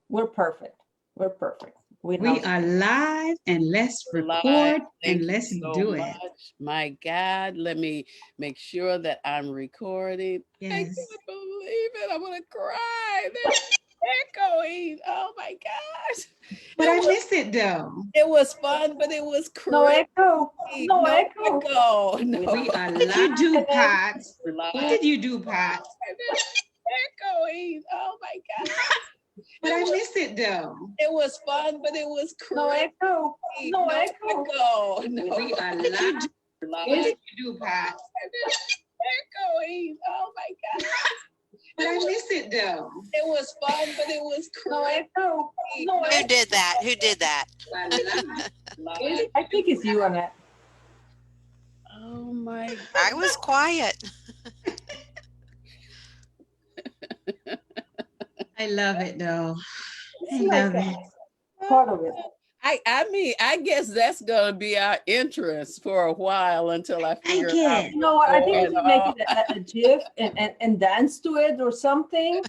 We're perfect. We're perfect. We We know. are live and let's Live. record Thank and you let's so do it. much. My God, let me make sure that I'm recording. I Yes. can't believe it. I'm gonna cry. There's echoing. Oh my gosh. But It I was miss it though. it was fun, but it was No echo. crazy. No No echo. echo. No. We are What did you live. do, Do Kenneth? Pat. What Live. did you do, Pat? And it's echoing. Oh my God. But It I was miss it though. it was fun, but it was No crazy. echo. No No echo. echo. No. We are live. What did you do, Pat? And it's echoing. Oh my God. But I miss it though. It was fun, but it was No crazy. echo. No Who echo. did that? Who did that? We are live. What did I you think do, it's you, Annette. Oh my I was quiet. I love it though. I It's like love it. part of it. I mean, I guess that's gonna be our interest for a while until I I figure out get. You know what? I what's think we going should make on. it a GIF and dance to it or something.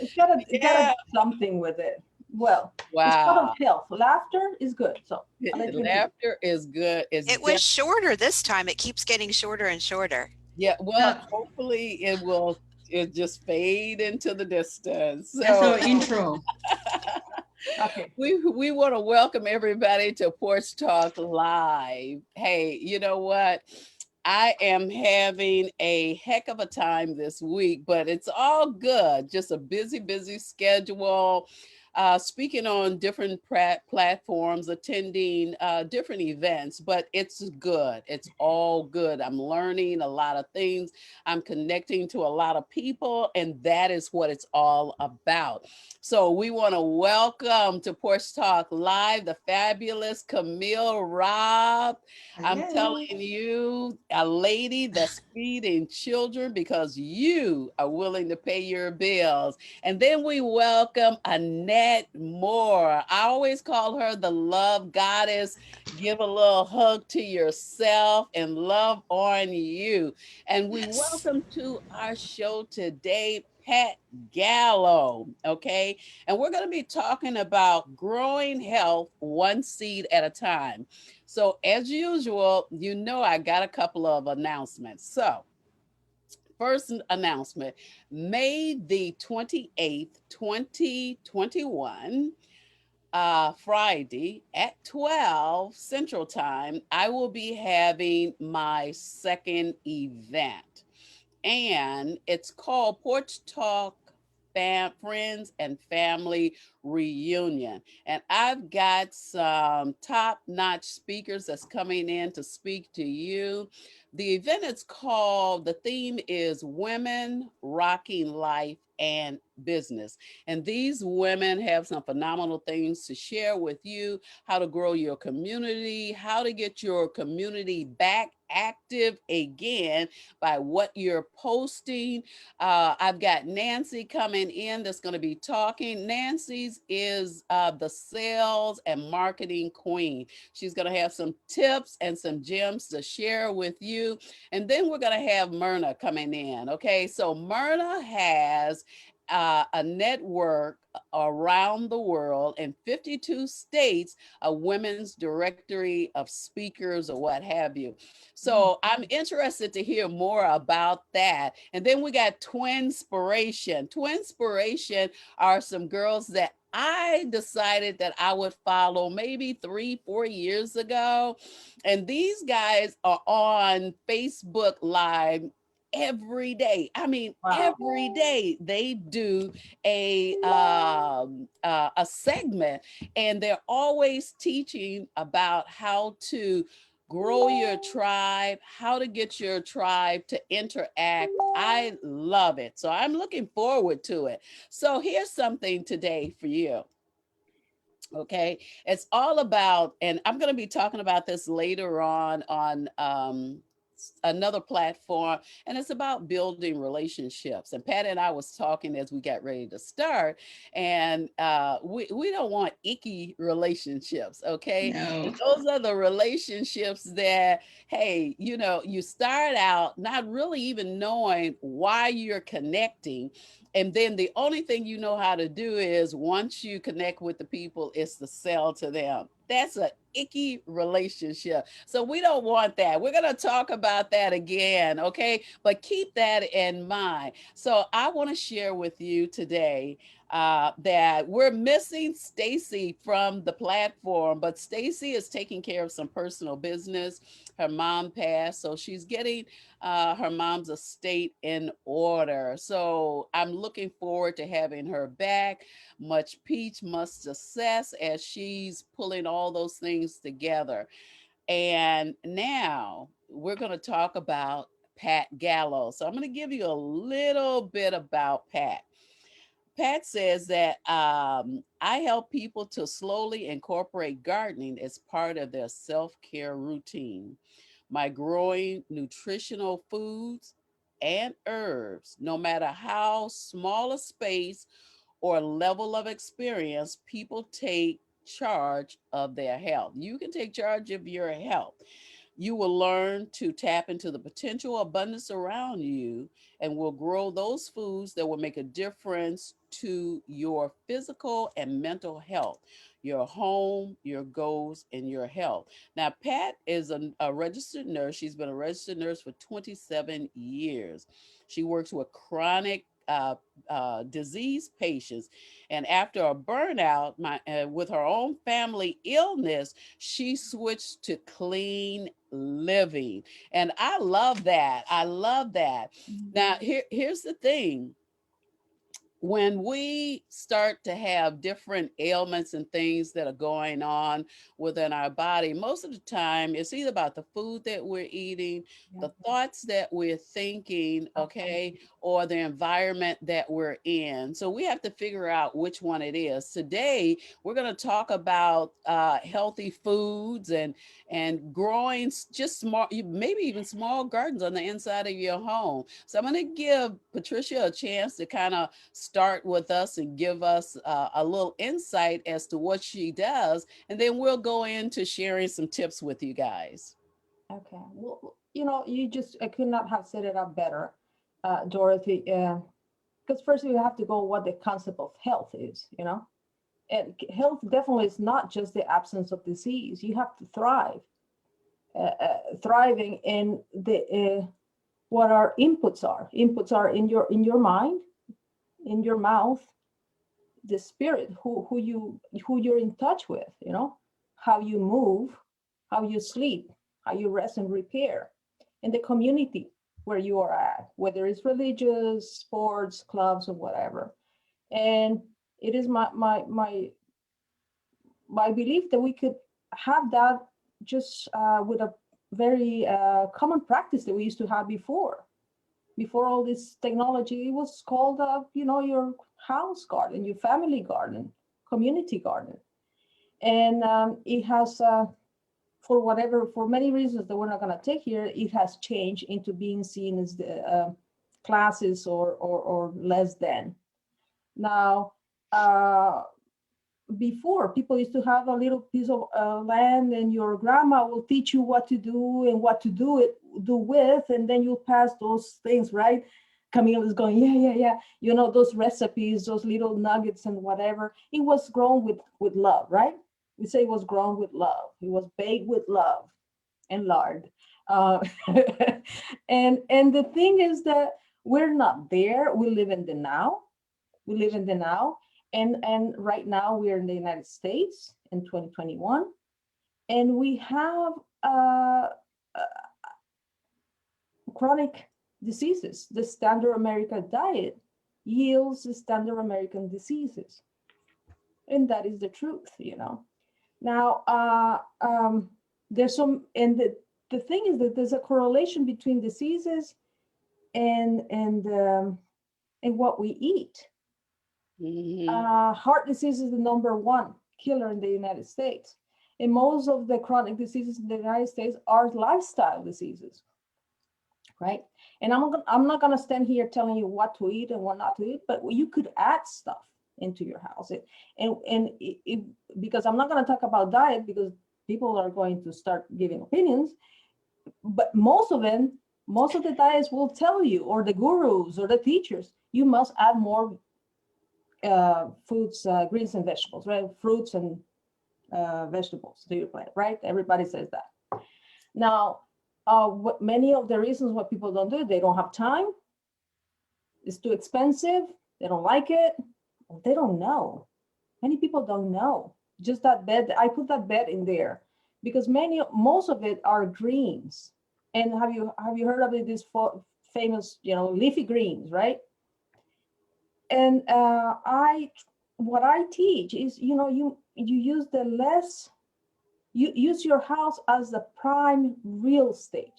It gotta Yeah. do something with it. Well, it's part of Wow. health. Laughter is good. So I'll let you do it. Laughter is good. It's It was shorter this time. It keeps getting shorter and shorter. yeah, well, No, hopefully it just fade into the distance. that's So our intro. Okay. we want to welcome everybody to Porch Talk Live. Hey, you know what? I am having a heck of a time this week, but it's all good. Just a busy schedule. Speaking on different platforms, attending different events, but it's good. It's all good. I'm learning a lot of things. I'm connecting to a lot of people, and that is what it's all about. So we want to welcome to Porch Talk Live the fabulous Camille Robb. I'm Hello. telling you, a lady that's feeding children because you are willing to pay your bills. And then we welcome Annette Moore. I always call her the love goddess. Give a little hug to yourself and love on you. And we Yes. welcome to our show today, Pat Gallo. Okay. And we're going to be talking about growing health one seed at a time. So, as usual, you know, I got a couple of announcements. So, first announcement, May the 28th, 2021, Friday at 12 Central Time, I will be having my second event. And it's called Porch Talk Friends and Family Reunion. And I've got some top notch speakers that's coming in to speak to you. The event is called, the theme is Women Rocking Life and Business. And these women have some phenomenal things to share with you: how to grow your community, how to get your community back active again by what you're posting. I've got Nancy coming in that's going to be talking. Nancy's is the sales and marketing queen. She's going to have some tips and some gems to share with you. And then we're going to have Myrna coming in. Okay, so Myrna has a network around the world in 52 states, a women's directory of speakers or what have you. So I'm interested to hear more about that. And then we got Twinspiration. Twinspiration are some girls that I decided that I would follow maybe 3-4 years ago. And these guys are on Facebook Live every day. I mean, Wow. every day they do a segment, and they're always teaching about how to grow your tribe, how to get your tribe to interact. I love it. So I'm looking forward to it. So here's something today for you. Okay. It's all about, and I'm going to be talking about this later on another platform, and it's about building relationships. And Pat and I was talking as we got ready to start, and we don't want icky relationships. Okay. No. And those are the relationships that, hey, you start out not really even knowing why you're connecting, And then the only thing you know how to do is once you connect with the people, is to sell to them. That's a icky relationship. So we don't want that. We're going to talk about that again, okay? But keep that in mind. So I want to share with you today that we're missing Stacy from the platform, but Stacy is taking care of some personal business. Her mom passed, so she's getting her mom's estate in order. So I'm looking forward to having her back. Much peach, much success as she's pulling all those things together. And now we're going to talk about Pat Gallo. So I'm going to give you a little bit about Pat. Pat says that I help people to slowly incorporate gardening as part of their self care routine. My growing nutritional foods and herbs, no matter how small a space or level of experience, people take charge of their health. You can take charge of your health. You will learn to tap into the potential abundance around you and will grow those foods that will make a difference to your physical and mental health, your home, your goals, and your health. Now, Pat is a registered nurse. She's been a registered nurse for 27 years. She works with chronic disease patients. And after a burnout with her own family illness, she switched to clean living. And I love that. I love that. Now, here's the thing. When we start to have different ailments and things that are going on within our body, most of the time it's either about the food that we're eating, the thoughts that we're thinking, okay, or the environment that we're in. So we have to figure out which one it is. Today, we're going to talk about healthy foods and growing just small, maybe even small gardens on the inside of your home. So I'm going to give Patricia a chance to kind of start with us and give us a little insight as to what she does. And then we'll go into sharing some tips with you guys. Okay. Well, I could not have set it up better, Dorothy. Because first we have to go what the concept of health is, and health definitely is not just the absence of disease. You have to thrive. Thriving in the what our inputs are. Inputs are in your mind, in your mouth, the spirit, who you're in touch with, how you move, how you sleep, how you rest and repair, and the community where you are at, whether it's religious, sports, clubs, or whatever. And it is my belief that we could have that just with a very common practice that we used to have before all this technology. It was called your house garden, your family garden, community garden. And it has for many reasons that we're not going to take here, it has changed into being seen as the classes or less than. Now, before, people used to have a little piece of land, and your grandma will teach you what to do and what to do with, and then you pass those things, right? Camille is going, yeah. Those recipes, those little nuggets and whatever. It was grown with love, right? We say it was grown with love. It was baked with love and lard. Uh, and the thing is that we're not there. We live in the now. We live in the now. And right now we're in the United States in 2021, and we have chronic diseases. The standard American diet yields the standard American diseases, and that is the truth. Now there's some, and the thing is that there's a correlation between diseases and what we eat. Heart disease is the number one killer in the United States. And most of the chronic diseases in the United States are lifestyle diseases, right? And I'm not going to stand here telling you what to eat and what not to eat, but you could add stuff into your house. Because I'm not going to talk about diet because people are going to start giving opinions, but most of them Most of the diets will tell you, or the gurus or the teachers, you must add more foods, greens and vegetables, right? Fruits and vegetables to your plate, right? Everybody says that. Now, what many of the reasons why people don't do it, they don't have time, it's too expensive, they don't like it, or they don't know. Many people don't know. Just that bed, I put that bed in there because most of it are greens. And have you heard of it, this famous, leafy greens, right? And what I teach is, you use the less, you use your house as the prime real estate,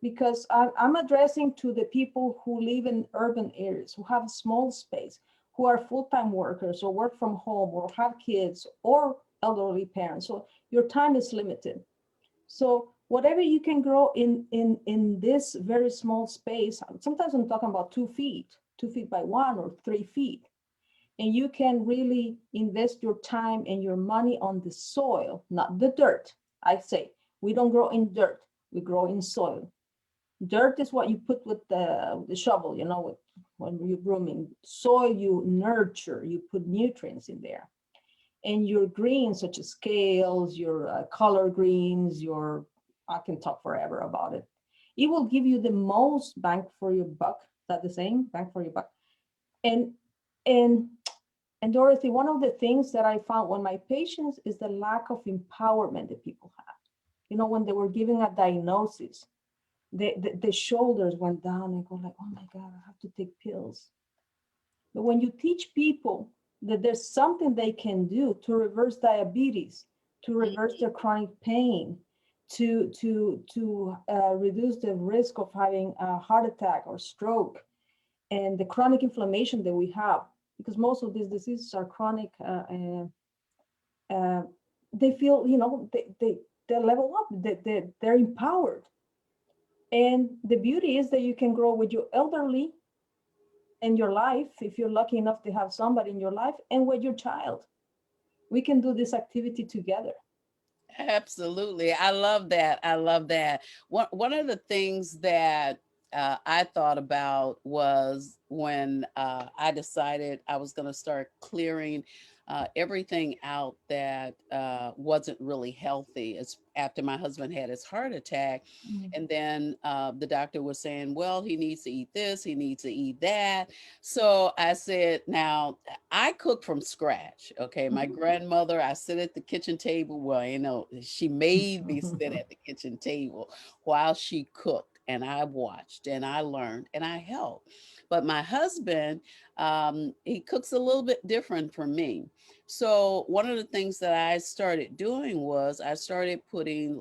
because I'm addressing to the people who live in urban areas, who have a small space, who are full-time workers or work from home or have kids or elderly parents. So your time is limited. So whatever you can grow in this very small space, sometimes I'm talking about 2 feet by 1 or 3 feet, and you can really invest your time and your money on the soil, not the dirt. I say we don't grow in dirt, we grow in soil. Dirt is what you put with the shovel, when you're grooming. Soil, you nurture, you put nutrients in there. And your greens, such as kales, your color greens, I can talk forever about it. It will give you the most bang for your buck. Is that the same? Bang for your buck. And and and Dorothy, one of the things that I found when my patients is the lack of empowerment that people have. When they were giving a diagnosis, the shoulders went down and go like, oh my God, I have to take pills. But when you teach people that there's something they can do to reverse diabetes, to reverse their chronic pain, to reduce the risk of having a heart attack or stroke, and the chronic inflammation that we have, because most of these diseases are chronic, they feel, they level up, they're empowered. And the beauty is that you can grow with your elderly in your life, if you're lucky enough to have somebody in your life, and with your child. We can do this activity together. Absolutely. I love that. I love that. One of the things that I thought about was when I decided I was going to start clearing everything out that wasn't really healthy. It's after my husband had his heart attack. And then the doctor was saying, well, he needs to eat this, he needs to eat that. So I said, now I cook from scratch. Okay. My grandmother, I sit at the kitchen table. Well, she made me sit at the kitchen table while she cooked, and I watched and I learned and I helped. But my husband, he cooks a little bit different from me. So one of the things that I started doing was I started putting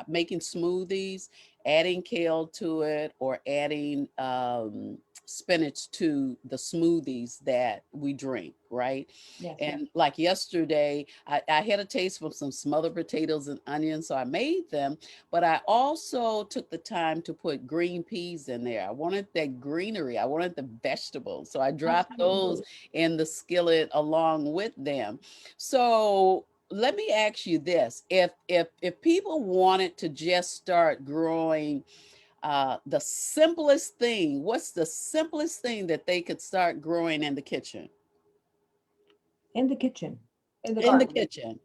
making smoothies, adding kale to it, or adding spinach to the smoothies that we drink, right? Yes. And like yesterday, I had a taste for some smothered potatoes and onions, so I made them, but I also took the time to put green peas in there. I wanted that greenery, I wanted the vegetables. So I dropped those in the skillet along with them. So let me ask you this. If people wanted to just start growing the simplest thing, what's the simplest thing that they could start growing in the kitchen? In the kitchen, in the In the garden, kitchen.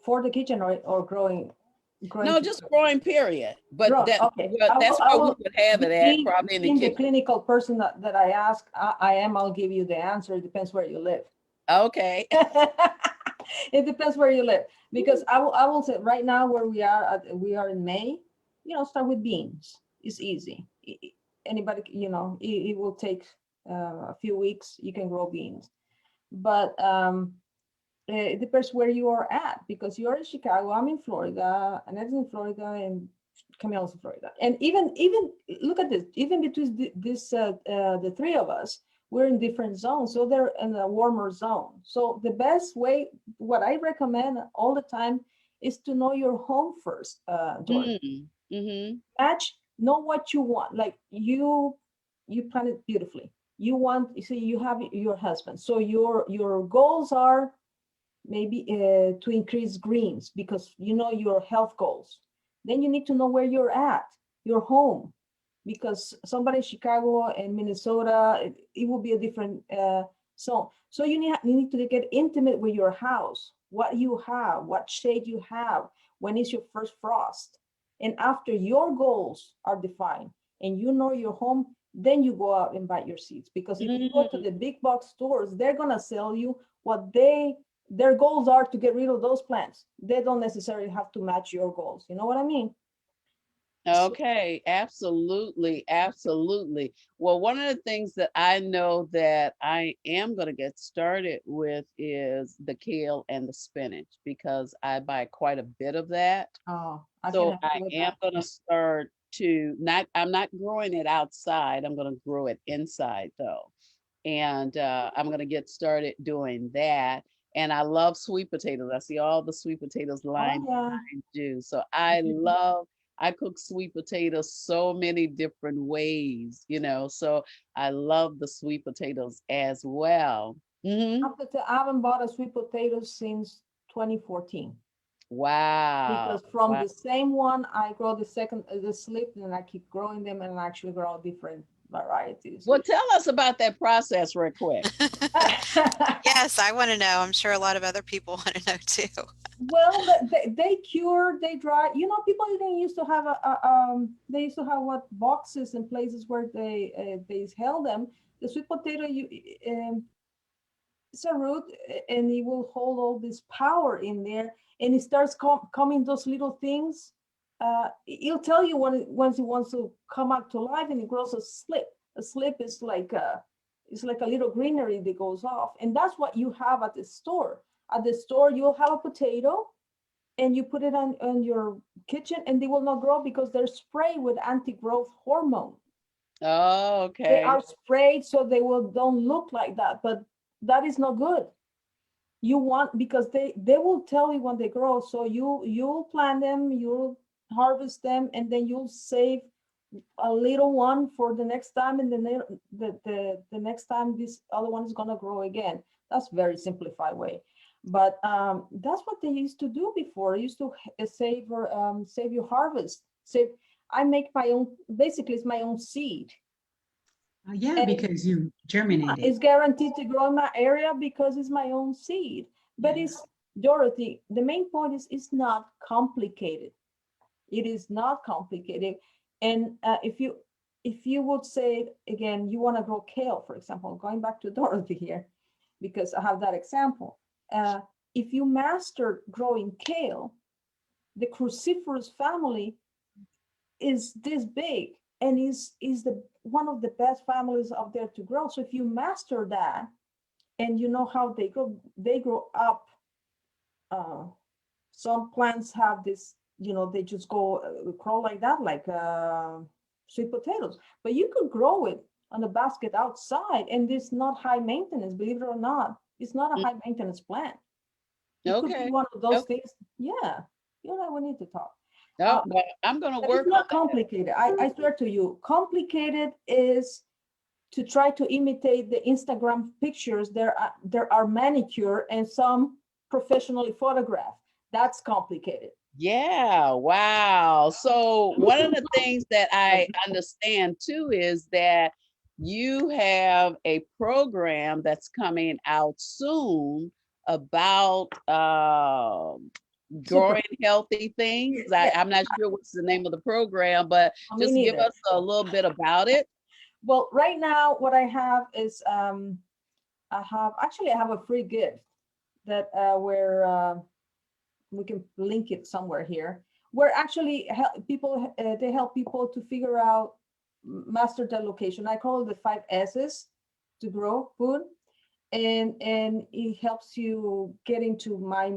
for the kitchen, or growing No, to just growing, period. But grow. that, Okay, well, that's I where we will, would have it at, probably in the being the kitchen. clinical person that I ask, I'll give you the answer. It depends where you live. Okay. It depends where you live, because I will say right now where we are in May. Start with beans. It's easy. Anybody, it will take a few weeks. You can grow beans, but it depends where you are at, because you're in Chicago, I'm in Florida, Annette's in Florida, and Camille's in Florida. And even look at this, even between the three of us, we're in different zones. So they're in a warmer zone. So the best way, what I recommend all the time, is to know your home first, Dorothy. Mm-hmm. Know what you want. Like you plan it beautifully. You see, you have your husband. So your goals are maybe to increase greens, because your health goals. then you need to know where you're at, your home, because somebody in Chicago and Minnesota, it will be a different zone. So you need to get intimate with your house, what you have, what shade you have, when is your first frost. And after your goals are defined and you know your home, then you go out and buy your seeds. Because if you go to the big box stores, they're gonna sell you what their goals are to get rid of those plants. They don't necessarily have to match your goals. You know what I mean? Okay, absolutely, absolutely. Well, one of the things that I know that I am going to get started with is the kale and the spinach, because I buy quite a bit of that. Oh, I can So help I you with am that. going to start to I'm not growing it outside. I'm going to grow it inside though. And I'm going to get started doing that. And I love sweet potatoes. I see all the sweet potatoes Oh lined yeah. behind you. So I cook sweet potatoes so many different ways, you know. So I love the sweet potatoes as well. Hmm. I haven't bought a sweet potato since 2014. Wow. Because from Wow. the same one, I grow the slip, and I keep growing them and actually grow different varieties. Well, tell us about that process real quick. Yes, I want to know. I'm sure a lot of other people want to know too. Well, they cure, they dry. You know, people didn't used to have they used to have what boxes and places where they held them. The sweet potato, it's a root, and it will hold all this power in there, and it starts coming those little things. It'll tell you once it wants to come out to life, and it grows a slip. A slip is like it's like a little greenery that goes off, and that's what you have at the store. At the store, you'll have a potato, and you put it on your kitchen, and they will not grow because they're sprayed with anti-growth hormone. Oh, They okay. are sprayed so they will don't look like that, but that is not good. You want, because they will tell you when they grow, so you'll plant them, you'll harvest them, and then you'll save a little one for the next time, and then the next time this other one is going to grow again. That's very simplified way, but that's what they used to do before. They used to save your harvest. Save. I make my own, basically it's my own seed. Yeah, And because you germinated. it's guaranteed to grow in my area because it's my own seed. But Yeah. it's, Dorothy, the main point is it's not complicated. It is not complicated. And if you would say again, you want to grow kale, for example, going back to Dorothy here, because I have that example. If you master growing kale, the cruciferous family is this big, and is the one of the best families out there to grow. So if you master that, and you know how they grow up. Some plants have this, they just go grow like that, like sweet potatoes. But you could grow it on a basket outside, and it's not high maintenance. Believe it or not, it's not a Mm, high maintenance plant. It could be okay. one of those Okay. things. Yeah, we need to talk. Oh, Uh, well, I'm going to but it's work on not complicated. I swear to you, complicated is to try to imitate the Instagram pictures. There are manicure and some professionally photographed. That's complicated. Yeah, wow. So one of the things that I understand too is that you have a program that's coming out soon about Super. growing healthy things. Yeah, I'm not sure what's the name of the program, but me just give neither. us a little bit about it. Well, right now what I have is I have a free gift that where we can link it somewhere here. Where actually they help people to figure out, master their location. I call it the 5 S's to grow food. And it helps you get into my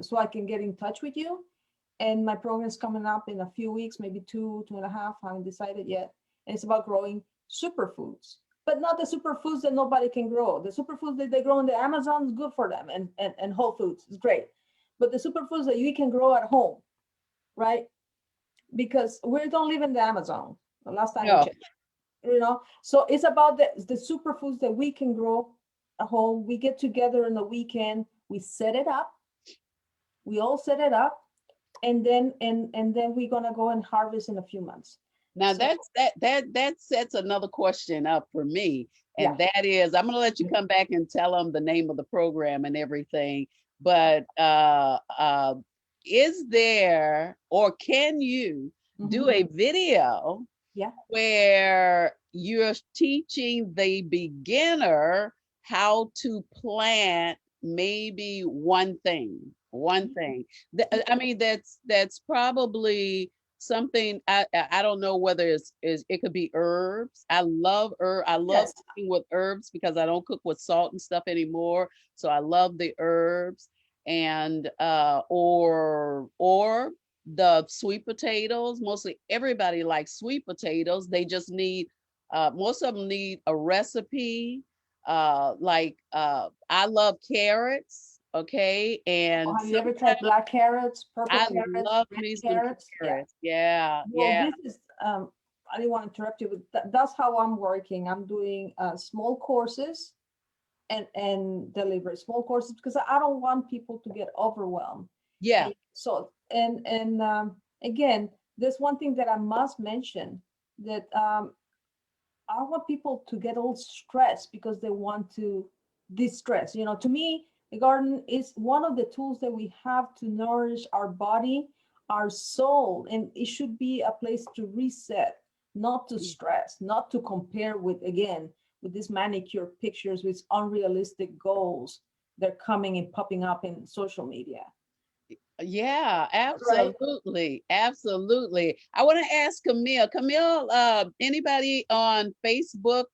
so I can get in touch with you. And my program is coming up in a few weeks, maybe 2.5. I haven't decided yet. And it's about growing superfoods, but not the superfoods that nobody can grow. The superfoods that they grow in the Amazon is good for them, and Whole Foods is great. But the superfoods that you can grow at home, right? Because we don't live in the Amazon. The last time we No. checked, So it's about the superfoods that we can grow at home. We get together in the weekend. We set it up. We all set it up, and then we're gonna go and harvest in a few months. Now So, that sets another question up for me, and yeah. that is, I'm gonna let you come back and tell them the name of the program and everything, but is there, or can you do a video Yeah. where you're teaching the beginner how to plant maybe one thing, I mean, that's probably something. I don't know whether it could be herbs. I love Yes. cooking with herbs because I don't cook with salt and stuff anymore. So I love the herbs, and or the sweet potatoes. Mostly everybody likes sweet potatoes. They just need most of them need a recipe. I love carrots, okay, and Have you ever sometimes tried black carrots, purple I carrots, love red me some carrots? Yeah. carrots. Yeah, Well, yeah. this is, I didn't want to interrupt you, but that's how I'm working. I'm doing small courses and deliver small courses because I don't want people to get overwhelmed. Yeah. And so, again, there's one thing that I must mention that I don't want people to get all stressed because they want to distress. You know, to me, the garden is one of the tools that we have to nourish our body, our soul, and it should be a place to reset, not to stress, not to compare with, again, with these manicure pictures with unrealistic goals. They're coming and popping up in social media. Yeah, Right. absolutely. Absolutely. I want to ask Camille. Camille, anybody on Facebook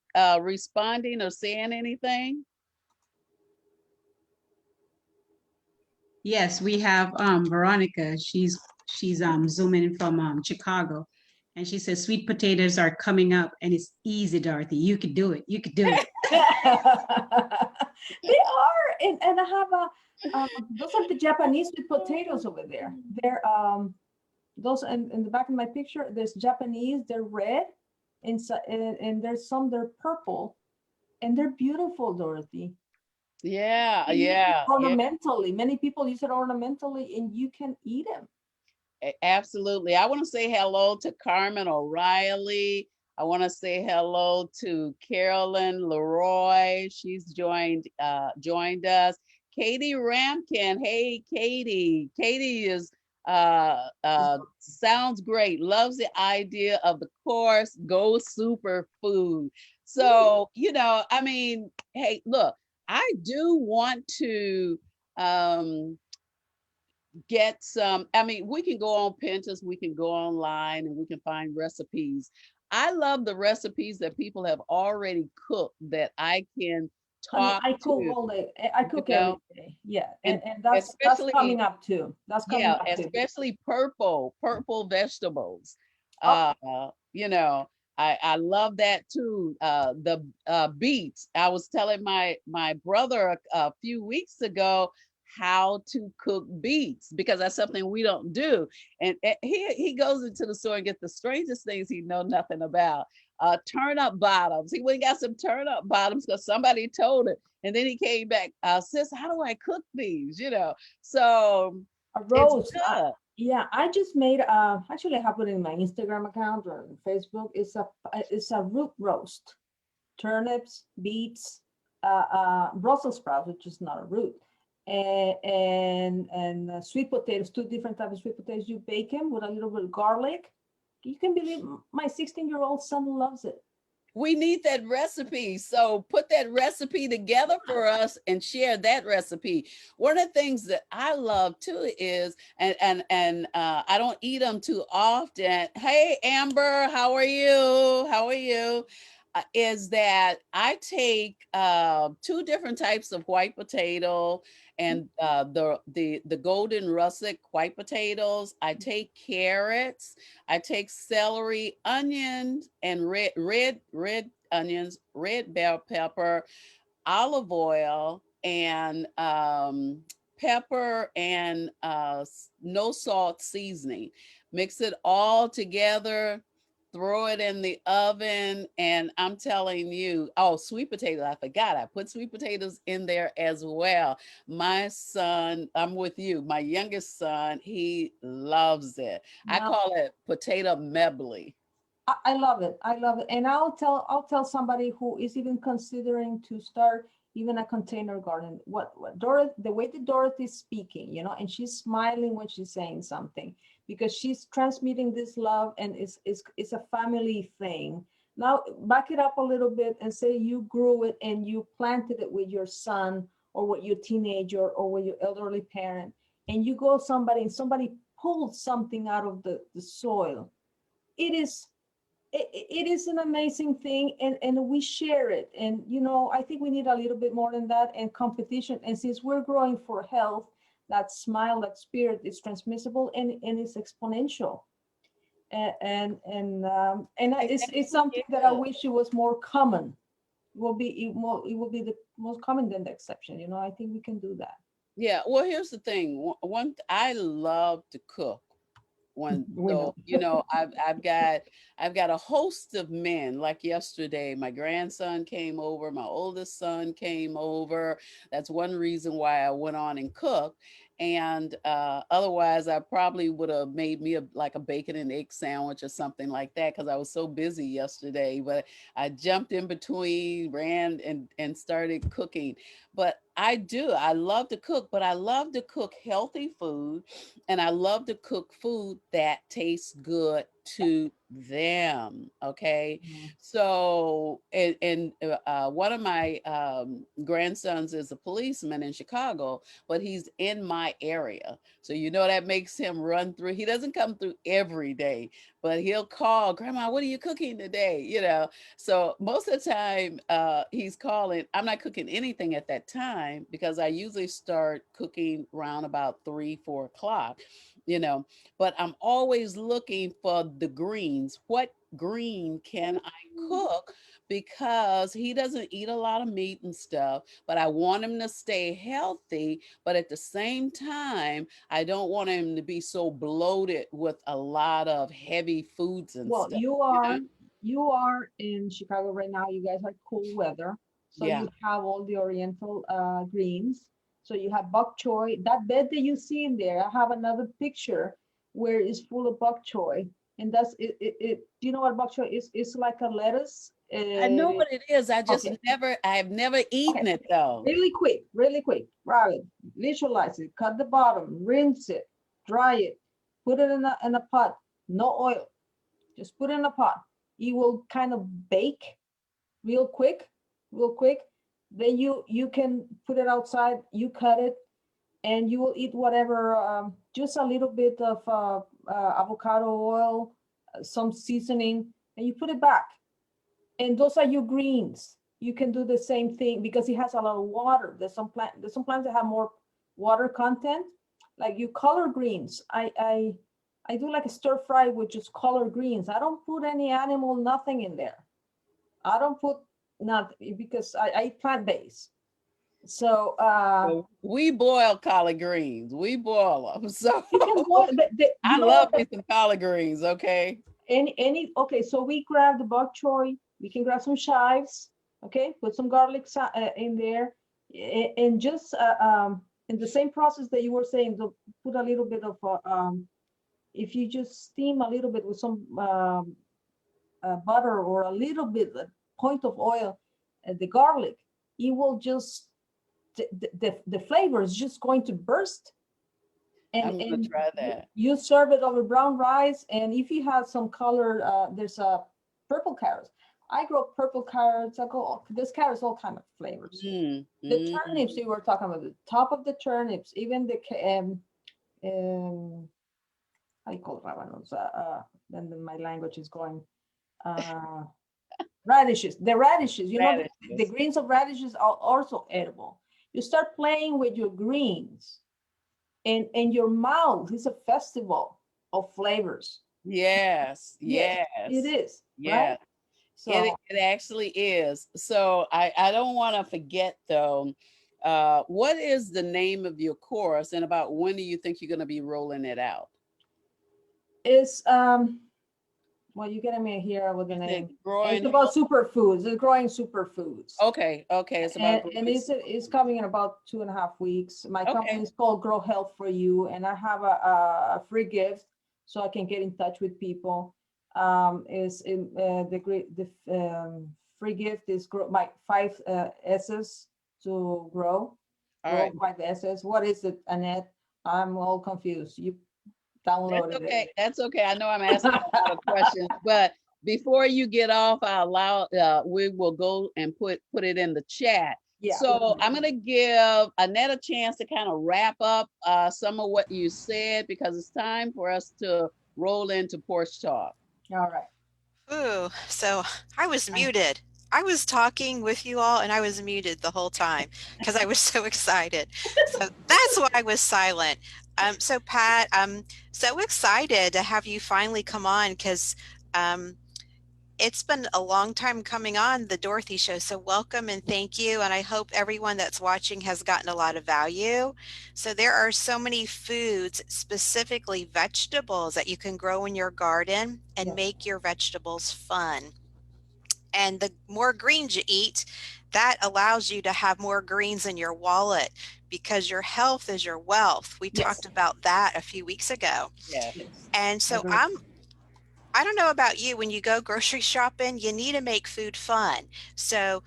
responding or saying anything? Yes, we have Veronica. She's zooming in from Chicago, and she says sweet potatoes are coming up, and it's easy, Dorothy. You could do it. You could do it. They are, and I have those are the Japanese sweet potatoes over there. They're those in the back of my picture. There's Japanese. They're red, and there's some they're purple, and they're beautiful, Dorothy. Yeah, You use it yeah, yeah. ornamentally. Many people use it ornamentally, and you can eat them. Absolutely. I want to say hello to Carmen O'Reilly. I want to say hello to Carolyn Leroy. She's joined us. Katie Ramkin. Hey, Katie. Katie is sounds great. Loves the idea of the course. Go Superfood. So, I mean, hey, look, I do want to get some. I mean, we can go on Pinterest, we can go online, and we can find recipes. I love the recipes that people have already cooked that I can I mean, talk I cook to, all day. I you cook every know, day. Yeah, and and that's especially, coming up too. That's coming yeah, up too. especially purple vegetables. Oh, Uh, you know, I love that too. The beets. I was telling my brother a few weeks ago how to cook beets because that's something we don't do. And he goes into the store and gets the strangest things he know nothing about. Turnip bottoms. He went and got some turnip bottoms because somebody told him. And then he came back, sis, how do I cook these? So a it's roast. good. Yeah, I just made actually I have it in my Instagram account or on Facebook. It's a root roast. Turnips, beets, Brussels sprouts, which is not a root, and sweet potatoes, two different types of sweet potatoes. You bake them with a little bit of garlic. You can believe my 16-year-old son loves it. We need that recipe. So put that recipe together for us and share that recipe. One of the things that I love too is, and I don't eat them too often. Hey, Amber, how are you? How are you? Is that I take two different types of white potato and the golden russet white potatoes. I take carrots. I take celery, onions, and red onions, red bell pepper, olive oil, and pepper and no salt seasoning. Mix it all together. throw it in the oven, and I'm telling you, oh, sweet potatoes, I forgot. I put sweet potatoes in there as well. My son, I'm with you. My youngest son, he loves it. I Now, call it potato medley. I love it. I love it. And I'll tell somebody who is even considering to start even a container garden. What Dorothy, the way that Dorothy's speaking, and she's smiling when she's saying something, because she's transmitting this love, and it's a family thing. Now back it up a little bit and say you grew it and you planted it with your son or with your teenager or with your elderly parent, and you go somebody and somebody pulled something out of the soil. It is it is an amazing thing, and we share it, and I think we need a little bit more than that, and competition. And since we're growing for health, that smile, that spirit is transmissible, and it's exponential. It's something that I wish it was more common. It will be the most common than the exception. I think we can do that. Yeah, well, here's the thing. I love to cook. We know. So I've got a host of men. Like yesterday, my grandson came over, my oldest son came over. That's one reason why I went on and cooked. And otherwise, I probably would have made me like a bacon and egg sandwich or something like that, because I was so busy yesterday. But I jumped in between, ran and started cooking. But I love to cook, but I love to cook healthy food, and I love to cook food that tastes good to them. Okay. Mhm. So, one of my grandsons is a policeman in Chicago, but he's in my area. So, that makes him run through. He doesn't come through every day, but he'll call, Grandma, what are you cooking today? So most of the time, he's calling. I'm not cooking anything at that time, because I usually start cooking around about 3, 4 o'clock, you know. But I'm always looking for the greens. What green can I cook? Because he doesn't eat a lot of meat and stuff, but I want him to stay healthy. But at the same time, I don't want him to be so bloated with a lot of heavy foods and Well, stuff, you you are know? you are in Chicago right now. You guys are cool weather, so Yeah. you have all the Oriental greens. So you have bok choy. That bed that you see in there, I have another picture where it's full of bok choy, and that's it. Do you know what bok choy is? It's like a lettuce. I know what it is. Okay, I've never eaten okay. it though. Really quick. Grab it, visualize it, cut the bottom, rinse it, dry it, put it in a pot. No oil, just put it in a pot. It will kind of bake real quick, real quick. Then you can put it outside. You cut it, and you will eat whatever. Just a little bit of avocado oil, some seasoning, and you put it back. And those are your greens. You can do the same thing because it has a lot of water. There's some plants that have more water content, like you color greens. I do like a stir fry with just color greens. I don't put any animal nothing in there. I don't put not because I eat plant based. So Well, we boil collard greens. We boil them. So you can boil. You I know what? love me some collard greens. Okay. Any okay. So we grab the bok choy. We can grab some chives. Okay, put some garlic in there, and just in the same process that you were saying, to put a little bit of if you just steam a little bit with some butter or a little bit a point of oil, the garlic, it will just the flavor is just going to burst, and I'm gonna and try that. you serve it over brown rice. And if you have some color, there's a purple carrots. I grow purple carrots. I go there's carrots, all kind of flavors. The turnips Mm. you were talking about, the top of the turnips, even the how you call it, rábanos? Then my language is going. Uh, radishes, the radishes, the Radishes. greens of radishes are also edible. You start playing with your greens, and your mouth is a festival of flavors. Yes. Yes, it Yes. is, right? Yes. It So it actually is. So I don't want to forget though. What is the name of your course, and about when do you think you're going to be rolling it out? it's Well, you're getting me here with the You said name. It's growing. about superfoods. It's growing superfoods. Okay, okay, it's about And growing. it's coming in about 2.5 weeks. My company Okay, is called Grow Health for You, and I have a free gift so I can get in touch with people. Is in, free gift is grow my five S's to grow. all Grow right. five S's. What is it, Annette? I'm all confused. You That's downloaded okay. it. That's okay. I know I'm asking a lot of questions, but before you get off, I'll allow we will go and put it in the chat. Yeah. So I'm gonna give Annette a chance to kind of wrap up some of what you said because it's time for us to roll into porch talk. All right. Ooh, so I was muted. I was talking with you all and I was muted the whole time because I was so excited. So that's why I was silent. So Pat, I'm so excited to have you finally come on because um, it's been a long time coming on the Dorothy Show. So welcome and thank you. And I hope everyone that's watching has gotten a lot of value. So there are so many foods, specifically vegetables, that you can grow in your garden and Yes. make your vegetables fun. And the more greens you eat, that allows you to have more greens in your wallet because your health is your wealth. We Yes. talked about that a few weeks ago. Yes. Yes. And I so agree. I don't know about you, when you go grocery shopping, you need to make food fun. So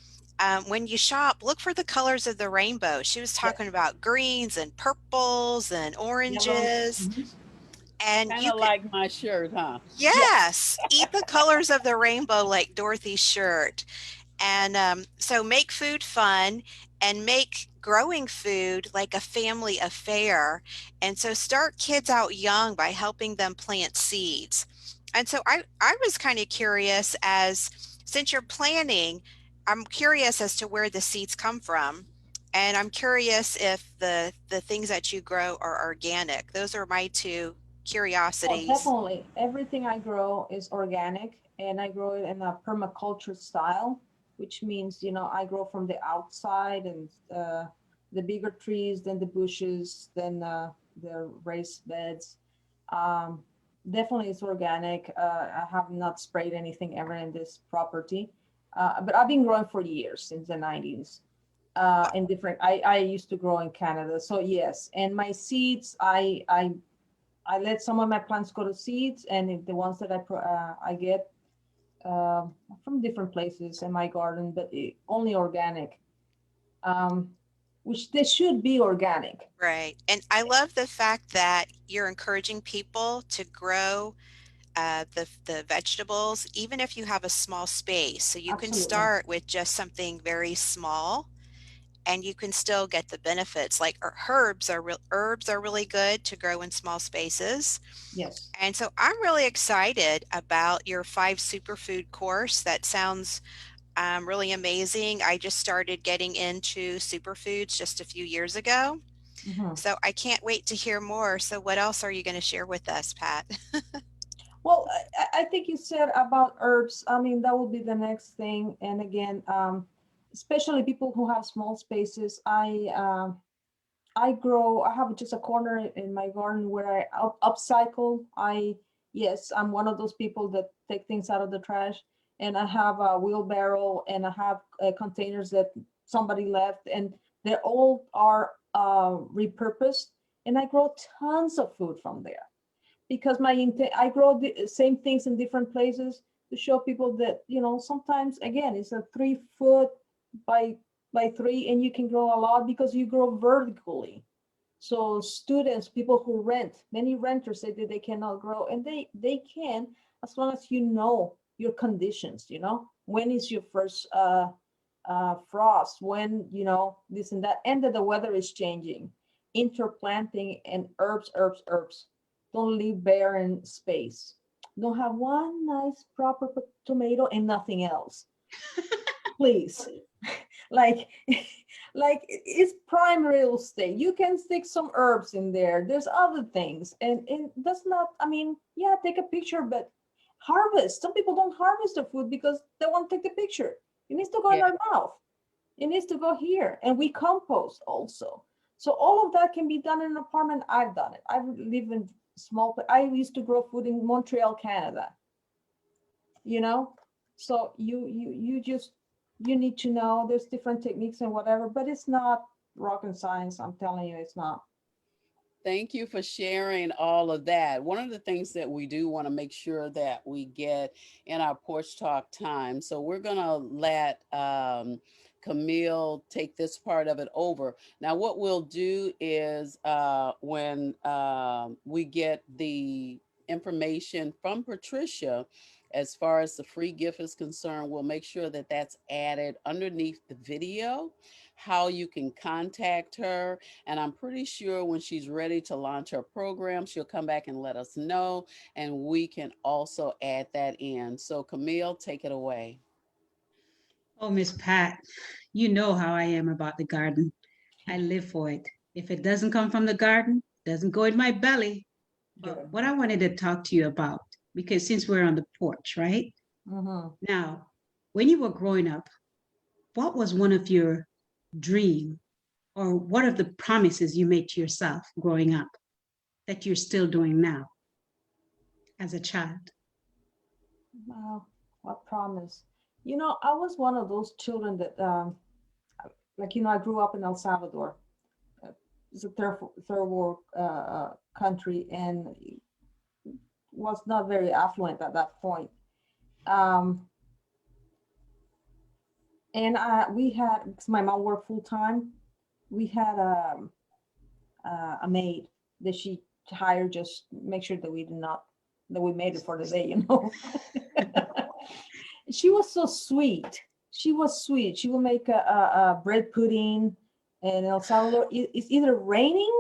when you shop, look for the colors of the rainbow. She was Yes. talking about greens and purples and Yellows. oranges. Mhm. And Kind you of could, like my shirt, huh? Yes. yes, eat the colors of the rainbow like Dorothy's shirt. And so make food fun and make growing food like a family affair. And so start kids out young by helping them plant seeds. And so I was kind of curious as since you're planting, I'm curious as to where the seeds come from. And I'm curious if the things that you grow are organic. Those are my two Oh, curiosities. definitely. Everything I grow is organic and I grow it in a permaculture style, which means, I grow from the outside and the bigger trees, then the bushes, then the raised beds. Um, Definitely it's organic. I have not sprayed anything ever in this property, but I've been growing for years, since the 90s. In different, I used to grow in Canada. So yes, and my seeds, I let some of my plants go to seeds, and if the ones that I get uh, from different places in my garden, but only organic, um, which they should be organic. Right. And I love the fact that you're encouraging people to grow the vegetables, even if you have a small space. So you can Absolutely. start with just something very small and you can still get the benefits. Like herbs are really good to grow in small spaces. Yes. And so I'm really excited about your 5 superfood course. That sounds really amazing. I just started getting into superfoods just a few years ago. Mhm. So I can't wait to hear more. So what else are you going to share with us, Pat? Well, I think you said about herbs. I mean, that will be the next thing. And again, especially people who have small spaces, I grow, I have just a corner in my garden where I upcycle. Yes, I'm one of those people that take things out of the trash. And I have a wheelbarrow and I have containers that somebody left, and they all are repurposed. And I grow tons of food from there because I grow the same things in different places to show people that, sometimes again, it's a 3 foot by 3, and you can grow a lot because you grow vertically. So students, people who rent, many renters say that they cannot grow, and they can, as long as you know your conditions. When is your first frost, when, this and that, and that the weather is changing. Interplanting and herbs. Don't leave barren space. Don't have one nice proper tomato and nothing else, please. Like like it's prime real estate. You can stick some herbs in there. There's other things, and that's not, I mean, yeah, take a picture, but harvest. Some people don't harvest the food because they won't take the picture. It needs to go in Yeah. our mouth. It needs to go here, and we compost also. So all of that can be done in an apartment. I've done it. I've lived in I used to grow food in Montreal, Canada. you know. So you need to know there's different techniques and whatever, but it's not rocket science. I'm telling you, it's not. Thank you for sharing all of that. One of the things that we do want to make sure that we get in our porch talk time. So we're going to let Camille take this part of it over. Now, what we'll do is when we get the information from Patricia, as far as the free gift is concerned, we'll make sure that that's added underneath the video, how you can contact her. And I'm pretty sure when she's ready to launch her program, she'll come back and let us know, and we can also add that in. So Camille, take it away. Oh, Miss Pat, you know how I am about the garden. I live for it. If it doesn't come from the garden, it doesn't go in my belly. But Good. what I wanted to talk to you about, because since we're on the porch, right? Mm-hmm. Now, when you were growing up, what was one of your dream or what are the promises you made to yourself growing up that you're still doing now as a child? Wow, what promise? I was one of those children that, like, I grew up in El Salvador. It's a third world country, and was not very affluent at that point. Um, and we had, because my mom worked full time, we had a maid that she hired just make sure that we made it for the day. She was so sweet. She was sweet. She will make a bread pudding. And El Salvador, it's either raining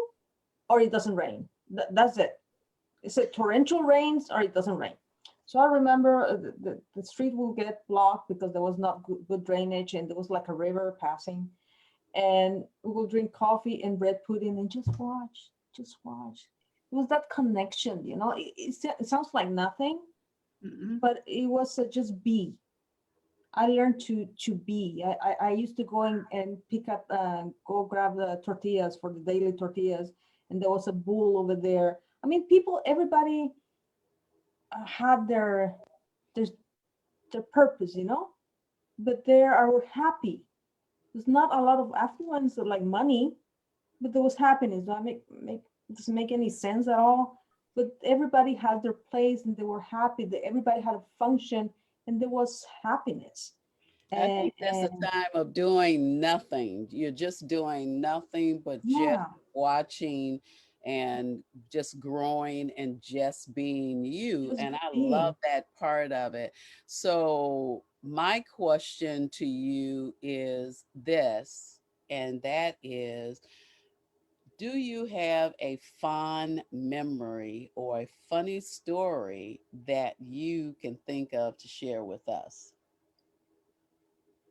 or it doesn't rain. That's it. It's a torrential rains or it doesn't rain. So I remember the street will get blocked because there was not good drainage, and there was like a river passing. And we will drink coffee and bread pudding and just watch, just watch. It was that connection. It sounds like nothing, Mm-mm. but it was just be. I learned to be. I used to go and pick up, go grab the tortillas for the daily tortillas, and there was a bull over there. I mean, everybody had their their purpose. But they are happy. There's not a lot of affluence or like money, but there was happiness. Do I doesn't make any sense at all? But everybody had their place, and they were happy. That everybody had a function, and there was happiness. I And, think that's a time of doing nothing. You're just doing nothing but just yeah, watching and just growing and just being you. just And I love being. that part of it. So, my question to you is this, and that is, do you have a fond memory or a funny story that you can think of to share with us?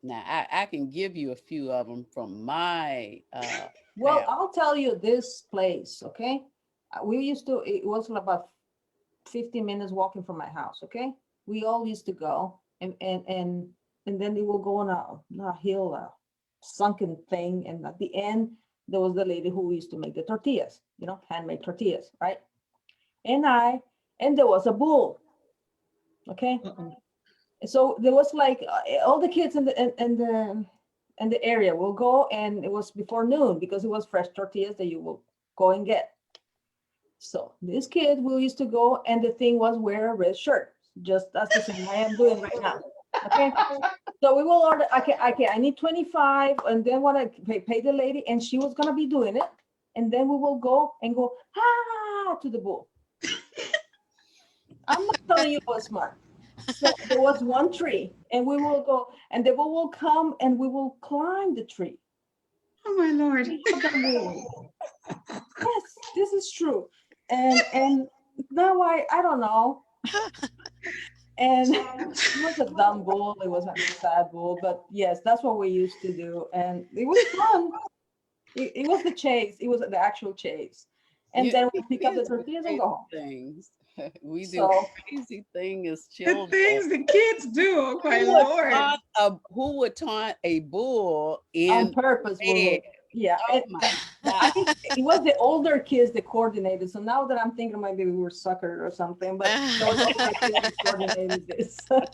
Now, I can give you a few of them from my Well, past. I'll tell you this place, okay? It was about 15 minutes walking from my house, okay? We all used to go, and then they will go on a hill, a sunken thing, and at the end there was the lady who used to make the tortillas, handmade tortillas, right? And and there was a bull, okay? Uh-oh. So there was like all the kids in the area will go, and it was before noon because it was fresh tortillas that you will go and get. So this kid will used to go, and the thing was wear a red shirt, just as the same I am doing right now. Okay, so we will order. Okay, I need 25, and then what I pay the lady, and she was gonna be doing it, and then we will go to the bull. I'm not telling you I was smart. So there was one tree, and we will go, and the bull will come, and we will climb the tree. Oh my Lord. We have done moving. Yes, this is true. And now I don't know. And it was a dumb bull. It was a sad bull, but yes, that's what we used to do, and it was fun. It was the chase. It was the actual chase, and You, then we we pick up the kids do tortillas and crazy go home. things. We do So crazy thing as The children. things the kids do, oh my Who would Lord. who would taunt a bull on in purpose, we bed? will. Yeah, Oh my I think it was the older kids that coordinated. So now that I'm thinking maybe we were suckered or something, but it was older kids that coordinated this. And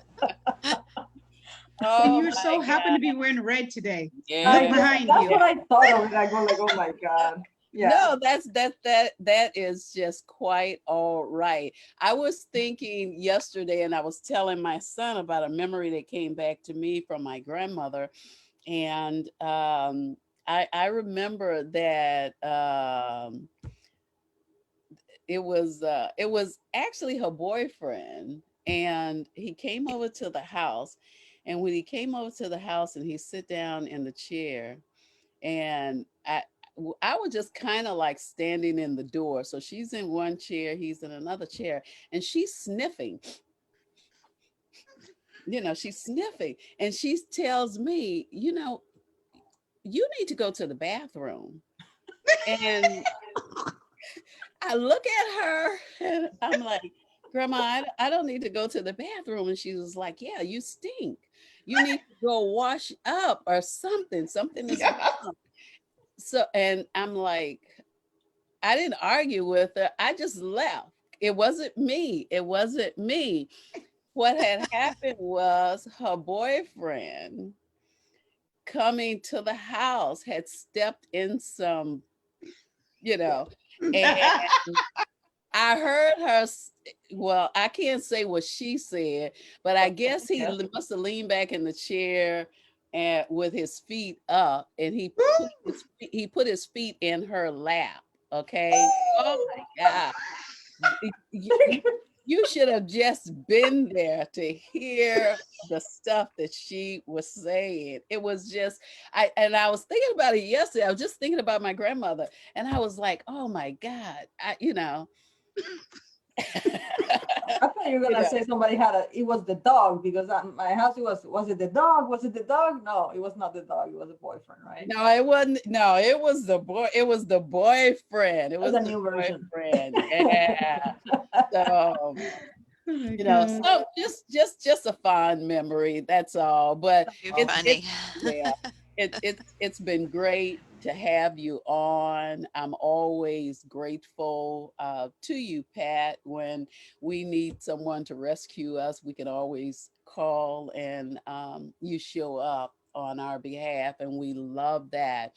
Oh you my so happen to God. be wearing red today. I Look Yeah. know, behind that's you. what I thought of it. I go like, oh my God. Yeah. No, that is just quite all right. I was thinking yesterday, and I was telling my son about a memory that came back to me from my grandmother, and I remember that it was actually her boyfriend, and he came over to the house, and when he came over to the house and he sit down in the chair, and I was just kind of like standing in the door. So she's in one chair, he's in another chair, and she's sniffing. She's sniffing, and she tells me, you need to go to the bathroom. And I look at her, and I'm like, Grandma, I don't need to go to the bathroom. And she was like, yeah, you stink. You need to go wash up or something. Something is wrong. So, and I'm like, I didn't argue with her. I just left. It wasn't me. It wasn't me. What had happened was her boyfriend coming to the house had stepped in some, and I heard her. Well, I can't say what she said, but I guess he must have leaned back in the chair and with his feet up, and he put his feet in her lap. Okay. Oh my God. You should have just been there to hear the stuff that she was saying. It was just, I was thinking about it yesterday. I was just thinking about my grandmother, and I was like, oh my God, I thought you were gonna say somebody it was the dog, because at my house was it the dog? Was it the dog? No, it was not the dog, it was a boyfriend, right? No, it wasn't. No, it was the boy. It was the boyfriend. It was a the new version. boyfriend. Yeah. So, Oh my God. so just a fond memory. That's all. But Too it's funny. yeah, it's been great to have you on. I'm always grateful to you, Pat. When we need someone to rescue us, we can always call, and you show up on our behalf, and we love that.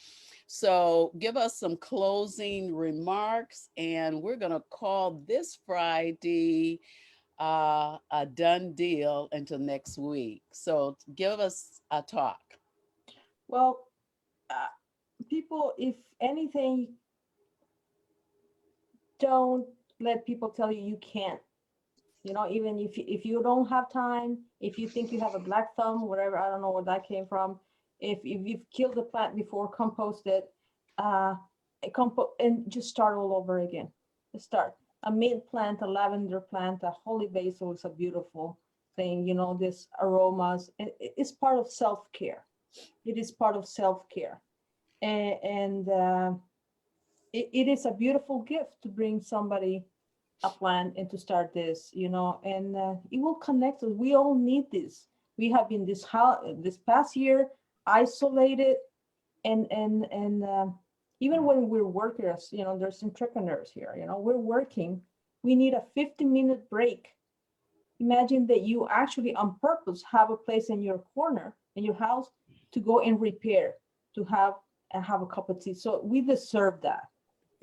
So give us some closing remarks, and we're going to call this Friday a done deal until next week. So give us a talk. Well, people, if anything, don't let people tell you can't. Even if you don't have time, if you think you have a black thumb, whatever, I don't know where that came from. If you've killed the plant before, compost it, and just start all over again. Just start. A mint plant, a lavender plant, a holy basil is a beautiful thing. This aromas. It's part of self-care. It is part of self-care, and it is a beautiful gift to bring somebody a plan and to start this, and it will connect us. We all need this. We have been this past year isolated, and even when we're workers, there's entrepreneurs here. We're working. We need a 15-minute break. Imagine that you actually on purpose have a place in your corner in your house to go and repair, to have a cup of tea. So we deserve that.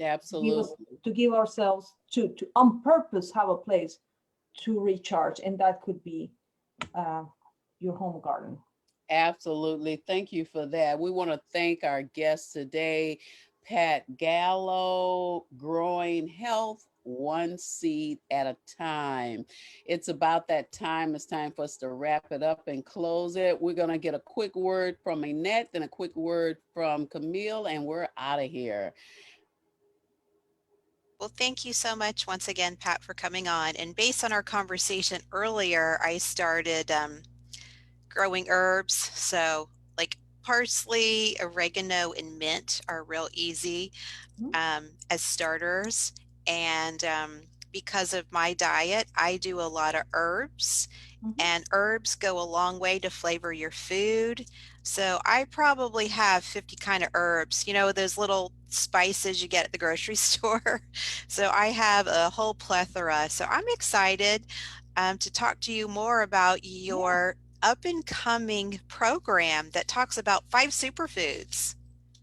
Absolutely. To give ourselves to on purpose have a place to recharge, and that could be your home garden. Absolutely. Thank you for that. We want to thank our guest today, Pat Gallo, Growing Health One Seed at a Time. It's about that time. It's time for us to wrap it up and close it. We're going to get a quick word from Annette, then a quick word from Camille, and we're out of here. Well, thank you so much once again, Pat, for coming on. And based on our conversation earlier, I started growing herbs. So like parsley, oregano, and mint are real easy as starters. And because of my diet, I do a lot of herbs. And herbs go a long way to flavor your food. So I probably have 50 kind of herbs, you know, those little spices you get at the grocery store. So I have a whole plethora. So I'm excited to talk to you more about Yeah, your up and coming program that talks about 5 superfoods.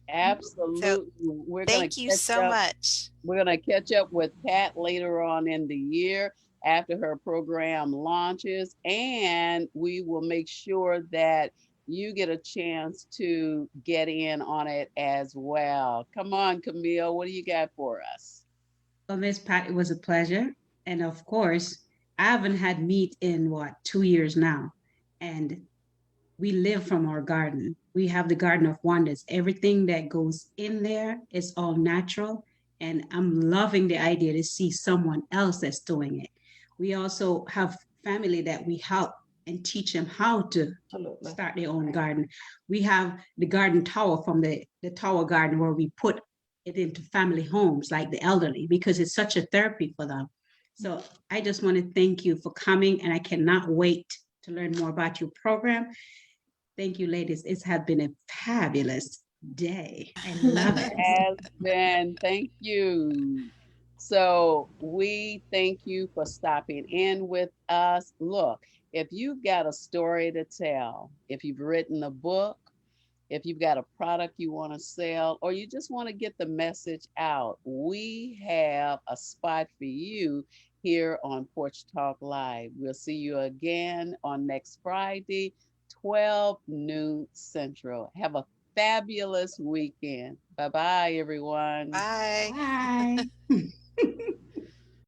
So Absolutely. We're gonna thank you catch so up. much. We're gonna catch up with Pat later on in the year after her program launches, and we will make sure that you get a chance to get in on it as well. Come on, Camille, what do you got for us? Well, Miss Pat, it was a pleasure. And of course, I haven't had meat in what, 2 years now. And we live from our garden. We have the Garden of Wonders. Everything that goes in there is all natural. And I'm loving the idea to see someone else that's doing it. We also have family that we help and teach them how to absolutely. start their own garden. We have the garden tower from the tower garden where we put it into family homes like the elderly because it's such a therapy for them. So I just want to thank you for coming and I cannot wait to learn more about your program. Thank you, ladies. It has been a fabulous day. I love It it. has been. Thank you. So we thank you for stopping in with us. Look, if you've got a story to tell, if you've written a book, if you've got a product you want to sell, or you just want to get the message out, we have a spot for you here on Porch Talk Live. We'll see you again on next Friday, 12 noon Central. Have a fabulous weekend. Bye bye, everyone. Bye. Bye.